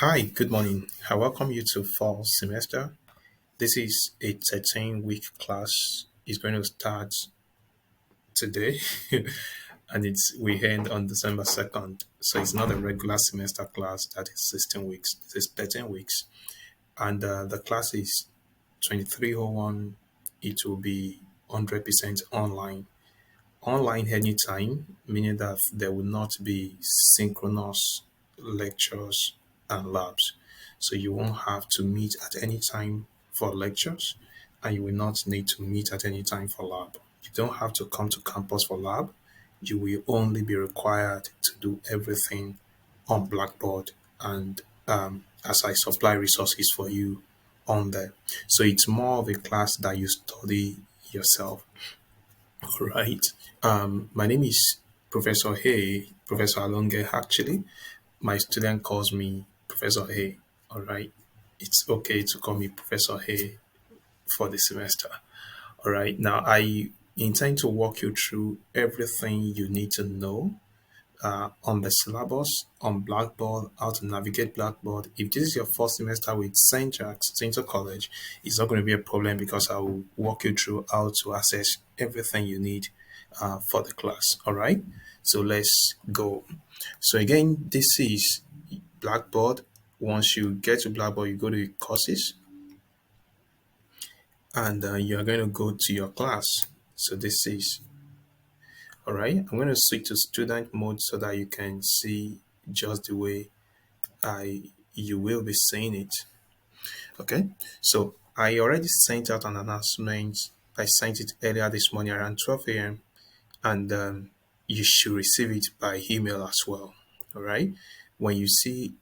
Hi, good morning. I welcome you to fall semester. This is a 13-week class. It's going to start today and it's we end on December 2nd. So it's not a regular semester class that is 16 weeks. It is 13 weeks. And the class is 2301. It will be 100% online. Online anytime, meaning that there will not be synchronous lectures and labs. So you won't have to meet at any time for lectures, and you will not need to meet at any time for lab. You don't have to come to campus for lab. You will only be required to do everything on Blackboard and as I supply resources for you on there. So it's more of a class that you study yourself. All right. My name is Professor Hay, Professor Alonge. Actually, my student calls me Professor Hay. All right. It's okay to call me Professor Hay for the semester. All right. Now, I intend to walk you through everything you need to know on the syllabus, on Blackboard, how to navigate Blackboard. If this is your first semester with St. Jack's Centre College, it's not going to be a problem because I will walk you through how to access everything you need for the class. All right, so let's go. So again, this is Blackboard. Once you get to Blackboard, you go to courses and you're going to go to your class. So this is all right. I'm going to switch to student mode so that you can see just the way I you will be seeing it. Okay. So I already sent out an announcement. I sent it earlier this morning around 12 a.m. and you should receive it by email as well. All right. When you see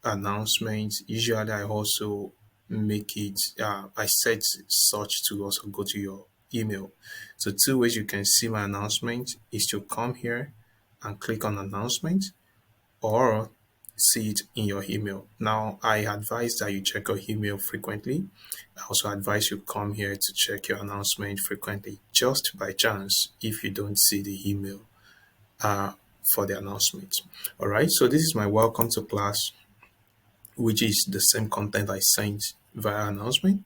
announcements, usually I also make it. I set such to also go to your email. So two ways you can see my announcement is to come here and click on announcement or see it in your email. Now, I advise that you check your email frequently. I also advise you come here to check your announcement frequently, just by chance if you don't see the email uh, for the announcement. All right, so this is my welcome to class, which is the same content I sent via announcement,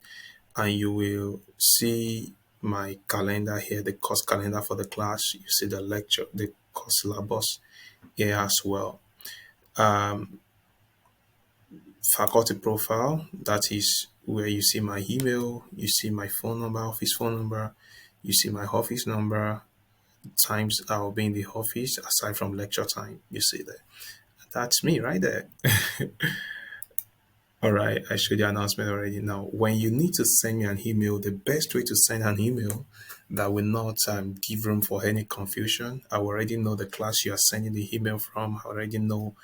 and you will see my calendar here, the course calendar for the class. You see the lecture, the course syllabus here as well. Um, Faculty profile, that is where you see my email, you see my phone number, office phone number, you see my office number, times I'll be in the office aside from lecture time. You see that. That's me right there. All right, I showed the announcement already. Now, when you need to send me an email, the best way to send an email that will not give room for any confusion. I already know the class you are sending the email from. I already know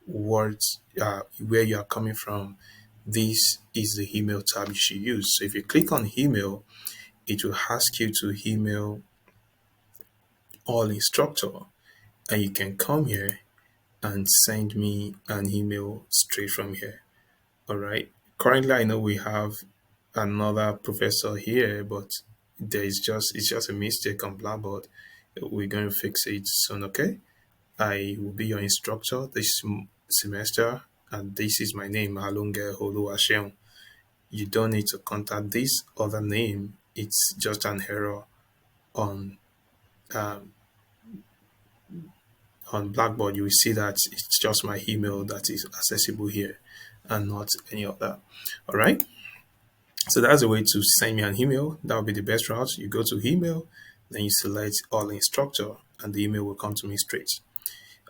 words where you are coming from. This is the email tab you should use. So if you click on email, it will ask you to email all instructor, and you can come here and send me an email straight from here. All right. Currently, I know we have another professor here, but it's just a mistake on Blackboard. We're going to fix it soon. Okay. I will be your instructor this semester, and this is my name, Alunge Oluwaseun. You don't need to contact this other name. It's just an error on um, on Blackboard. You will see that it's just my email that is accessible here, and not any other. All right. So that's a way to send me an email. That would be the best route. You go to email, then you select all instructor, and the email will come to me straight.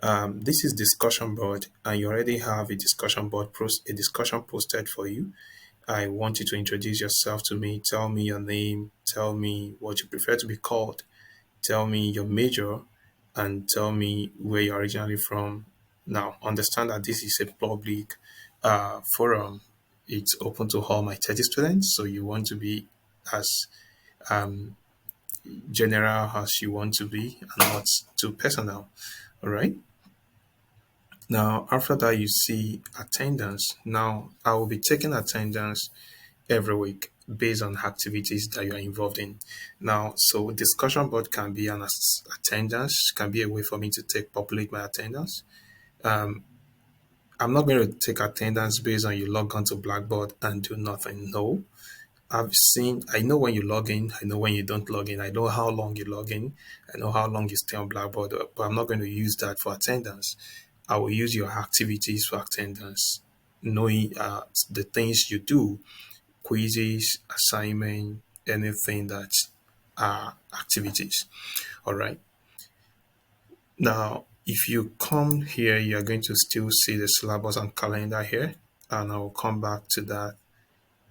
This is discussion board, and you already have a discussion posted for you. I want you to introduce yourself to me. Tell me your name. Tell me what you prefer to be called. Tell me your major, and tell me where you're originally from. Now, understand that this is a public forum. It's open to all my 30 students, so you want to be as um, general as you want to be and not too personal. All right. Now, after that, you see attendance. Now, I will be taking attendance every week based on activities that you are involved in. Now, so discussion board can be an attendance, can be a way for me to take populate my attendance. Um, I'm not going to take attendance based on you log onto Blackboard and do nothing. No, I know when you log in, I know when you don't log in, I know how long you log in, I know how long you stay on Blackboard, but I'm not going to use that for attendance. I will use your activities for attendance, knowing the things you do, quizzes, assignment, anything that are activities. All right. Now, if you come here, you're going to still see the syllabus and calendar here, and I will come back to that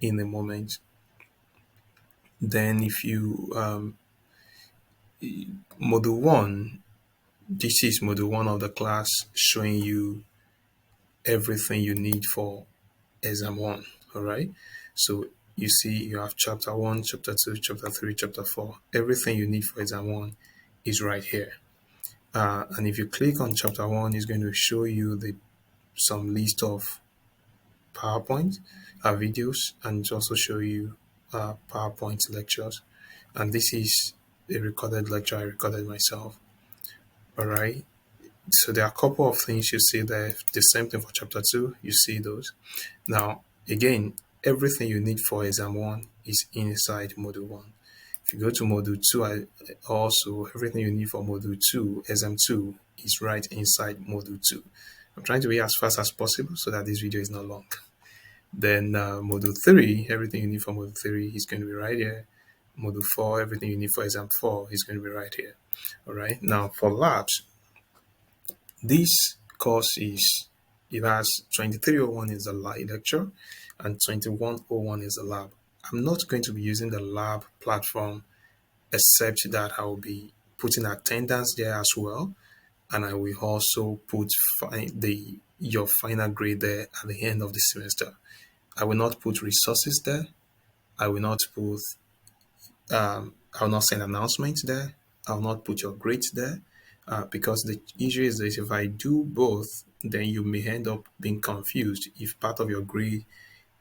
in a moment. Then, if you module one, this is module one of the class showing you everything you need for exam one. All right. So you see, you have chapter one, chapter two, chapter three, chapter four. Everything you need for exam one is right here. And if you click on chapter one, it's going to show you the some list of PowerPoint videos, and it also show you PowerPoint lectures. And this is a recorded lecture I recorded myself. All right. So there are a couple of things you see there. The same thing for chapter two, you see those. Now, again, everything you need for exam one is inside module one. If you go to module two, also everything you need for module two, exam two, is right inside module two. I'm trying to be as fast as possible so that this video is not long. Then module three, everything you need for module three is going to be right here. Module four, everything you need for exam four is going to be right here. All right. Now for labs, this course is it has 2301 is the live lecture and 2101 is the lab. I'm not going to be using the lab platform except that I will be putting attendance there as well, and I will also put your final grade there at the end of the semester. I will not put resources there. I will not put I will not send announcements there. I will not put your grades there because the issue is that if I do both, then you may end up being confused if part of your grade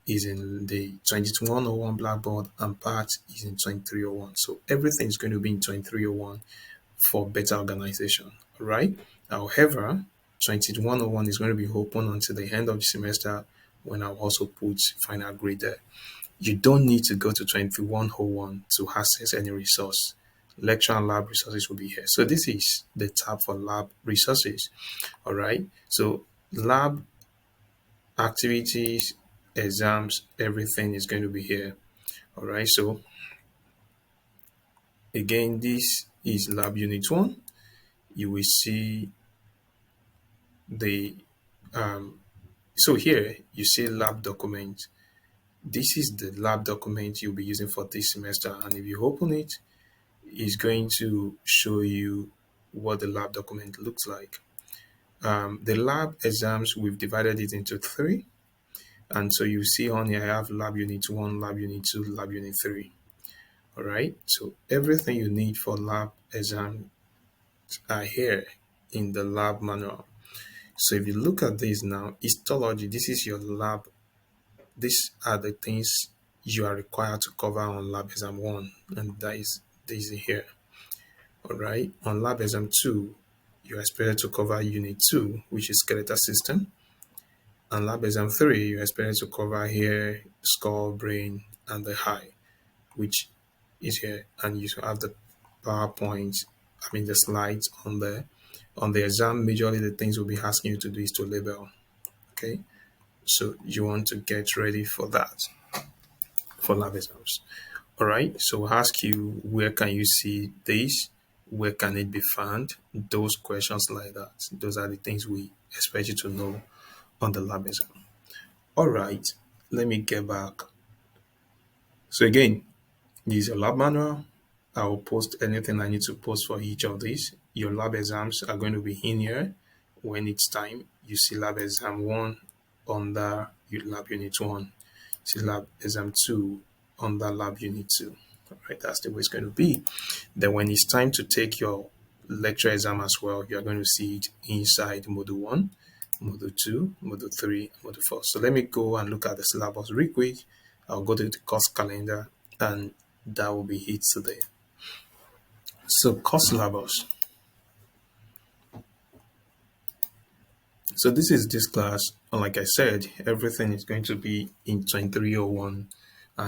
is in the 2201 Blackboard and part is in 2301. So everything is going to be in 2301 for better organization, right? However, 2101 is going to be open until the end of the semester when I'll also put final grade there. You don't need to go to 2101 to access any resource. Lecture and lab resources will be here. So this is the tab for lab resources. All right. So lab activities, exams, everything is going to be here. All right. So again, this is lab unit one. You will see the so here you see lab document. This is the lab document you'll be using for this semester, and if you open it, it's going to show you what the lab document looks like. The lab exams, we've divided it into three, and so you see on here I have lab unit 1, lab unit 2, lab unit 3. All right, so everything you need for lab exam are here in the lab manual. So if you look at this now, histology, this is your lab. These are the things you are required to cover on lab exam 1, and that is this here. All right, on lab exam 2, you are expected to cover unit 2, which is skeletal system. And lab exam 3, you are expected to cover here skull, brain, and the eye, which is here. And you have the PowerPoint, the slides on there. On the exam, majorly the things we'll be asking you to do is to label. Okay, so you want to get ready for that for lab exams. All right, so we'll ask you where can you see this? Where can it be found? Those questions like that. Those are the things we expect you to know on the lab exam. All right, let me get back. So again, this is your lab manual. I will post anything I need to post for each of these. Your lab exams are going to be in here when it's time. You see lab exam 1 under lab unit 1. You see lab exam 2 under lab unit 2. All right, that's the way it's going to be. Then when it's time to take your lecture exam as well, you're going to see it inside module 1, module 2, module 3, module 4. So let me go and look at the syllabus real quick. I'll go to the course calendar and that will be it today. So course syllabus. So this is this class. And like I said, everything is going to be in 2301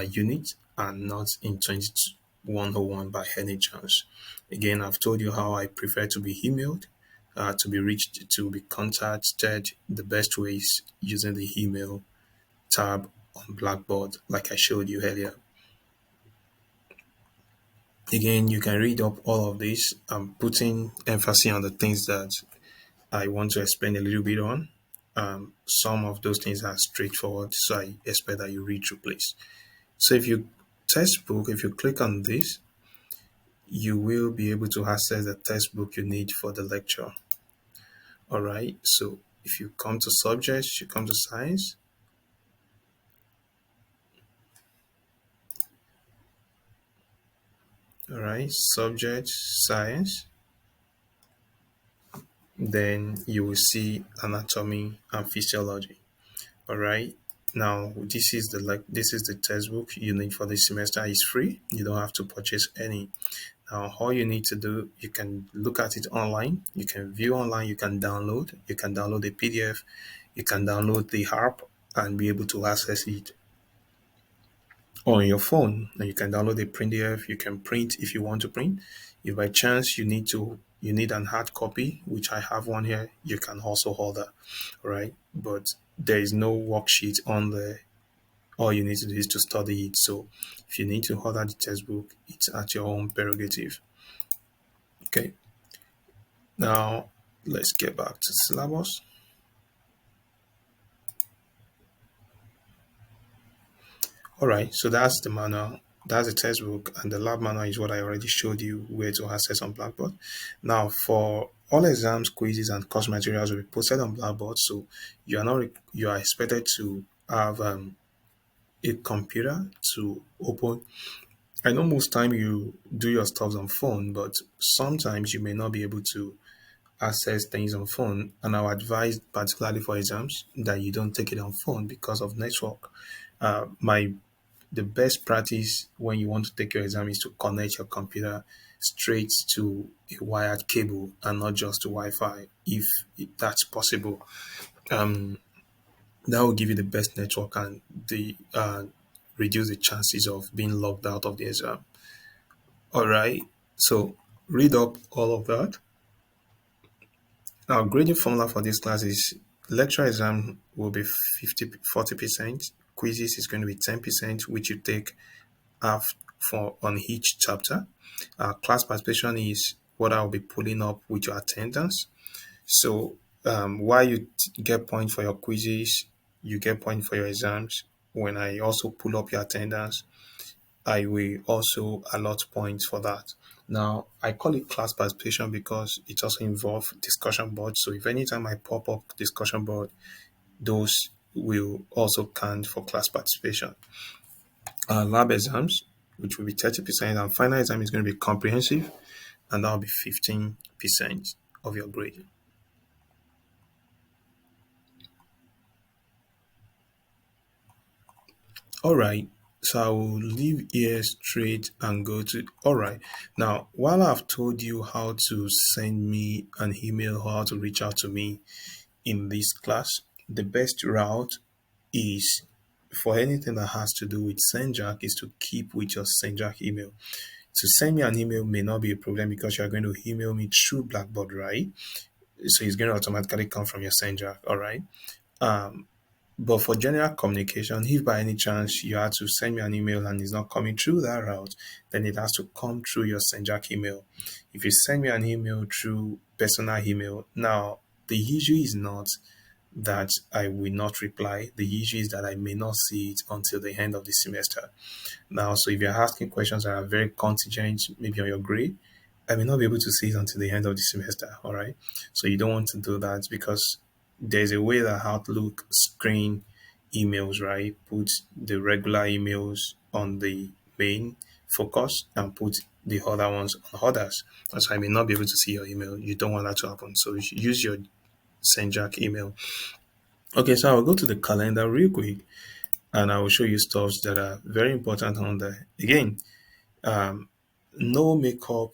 unit and not in 2101 by any chance. Again, I've told you how I prefer to be emailed, to be reached, to be contacted. The best way is using the email tab on Blackboard, like I showed you earlier. Again, you can read up all of this. I'm putting emphasis on the things that I want to explain a little bit on. Some of those things are straightforward, so I expect that you read through, please. So if you textbook, if you click on this, you will be able to access the textbook you need for the lecture. All right. So if you come to subjects, you come to science. All right, subject science. Then you will see anatomy and physiology. All right. Now this is the textbook you need for this semester. It's free. You don't have to purchase any. Now all you need to do, you can look at it online. You can view online. You can download. You can download the PDF. You can download the app and be able to access it on your phone. Now you can download the PDF. You can print if you want to print. If by chance you need an hard copy, which I have one here, you can also order. All right. But there is no worksheet on there. All you need to do is to study it. So if you need to order the textbook, it's at your own prerogative. Okay. Now let's get back to syllabus. All right. So that's the manual. That's the textbook, and the lab manual is what I already showed you where to access on Blackboard. Now, for all exams, quizzes, and course materials will be posted on Blackboard. So you are expected to have a computer to open. I know most time you do your stuff on phone, but sometimes you may not be able to access things on phone. And I would advise, particularly for exams, that you don't take it on phone because of network. My The best practice when you want to take your exam is to connect your computer straight to a wired cable and not just to Wi-Fi, if that's possible. Um, that will give you the best network and the reduce the chances of being locked out of the exam. All right. So read up all of that. Now, grading formula for this class is lecture exam will be 40%. Quizzes is going to be 10%, which you take half for on each chapter. Class participation is what I'll be pulling up with your attendance. So while you get points for your quizzes, you get points for your exams. When I also pull up your attendance, I will also allot points for that. Now, I call it class participation because it also involves discussion board. So if anytime I pop up discussion board, those will also count for class participation. Lab exams, which will be 30%, and final exam is going to be comprehensive, and that'll be 15% of your grade. All right, so I will leave here straight and go to. All right, now while I've told you how to send me an email or how to reach out to me in this class, the best route is for anything that has to do with SendJack is to keep with your SendJack email. To send me an email may not be a problem because you're going to email me through Blackboard, right? So it's going to automatically come from your SendJack, all right? Um, but for general communication, if by any chance you had to send me an email and it's not coming through that route, then it has to come through your SendJack email. If you send me an email through personal email, now the issue is not that I will not reply. The issue is that I may not see it until the end of the semester. Now, so if you're asking questions that are very contingent, maybe on your grade, I may not be able to see it until the end of the semester. All right. So you don't want to do that because there's a way that Outlook screen emails, right? Put the regular emails on the main focus and put the other ones on others. And so I may not be able to see your email. You don't want that to happen. So you should use your SendJack email. Okay, so I'll go to the calendar real quick and I will show you stuff that are very important on there. Again, um, no makeup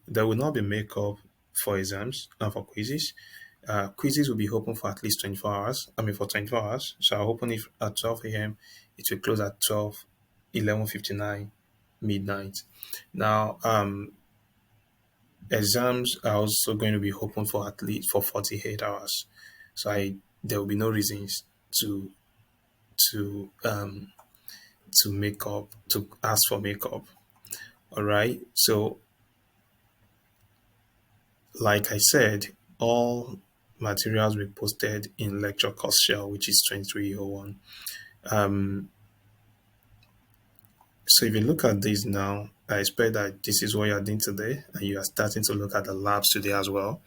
there will not be makeup for exams and for quizzes. Quizzes will be open for at least 24 hours. I mean, for 24 hours. So I'll open it at 12 a.m. It will close at 12, 11:59 midnight. Now, exams are also going to be open for at least for 48 hours. So there will be no reasons to to um to make up to ask for makeup. All right. So like I said, all materials will be posted in lecture course shell, which is 2301. Um, so if you look at this now, I expect that this is what you're doing today, and you are starting to look at the labs today as well.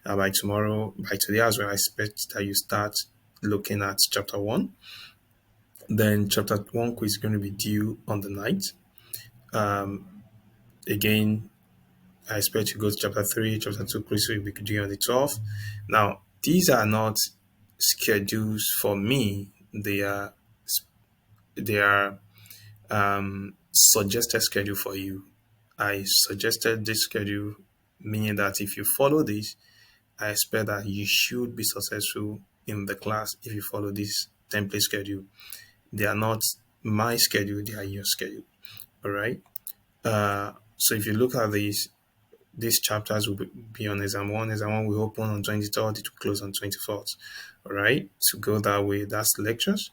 By today as well, I expect that you start looking at chapter one. Then chapter one quiz is going to be due on the night. Um, Again, I expect to go to chapter three, chapter two quiz will be due on the 12th. Now, these are not schedules for me. They are suggested schedule for you. I suggested this schedule, meaning that if you follow this, I expect that you should be successful in the class if you follow this template schedule. They are not my schedule, they are your schedule. All right. So if you look at these chapters will be on exam one. Exam one will open on 23rd, it will close on 24th. All right. To go that way, that's lectures.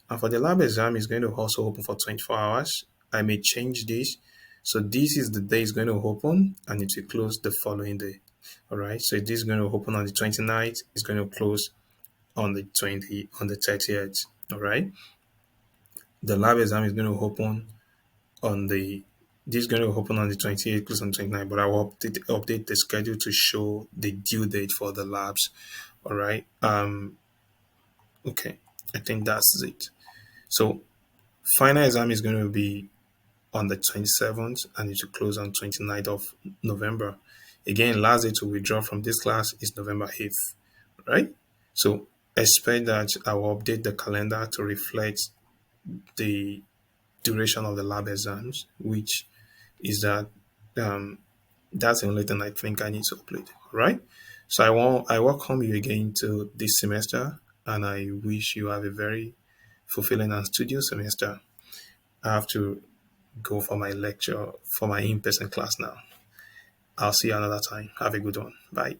And for the lab exam, it's going to also open for 24 hours. I may change this. So this is the day it's going to open and it will close the following day. All right. So this is going to open on the 29th. It's going to close on the 30th. All right. The lab exam is going to open on the this is going to open on the 28th, close on 29th, but I will update the schedule to show the due date for the labs. All right. Okay. I think that's it. So final exam is going to be on the 27th and it will close on 29th of November. Again, last day to withdraw from this class is November 8th, right? So expect that I will update the calendar to reflect the duration of the lab exams, which is that um, that's the only thing I think I need to upload, right? So I welcome you again to this semester and I wish you have a very fulfilling and studious semester. I have to go for my lecture for my in-person class now. I'll see you another time. Have a good one. Bye.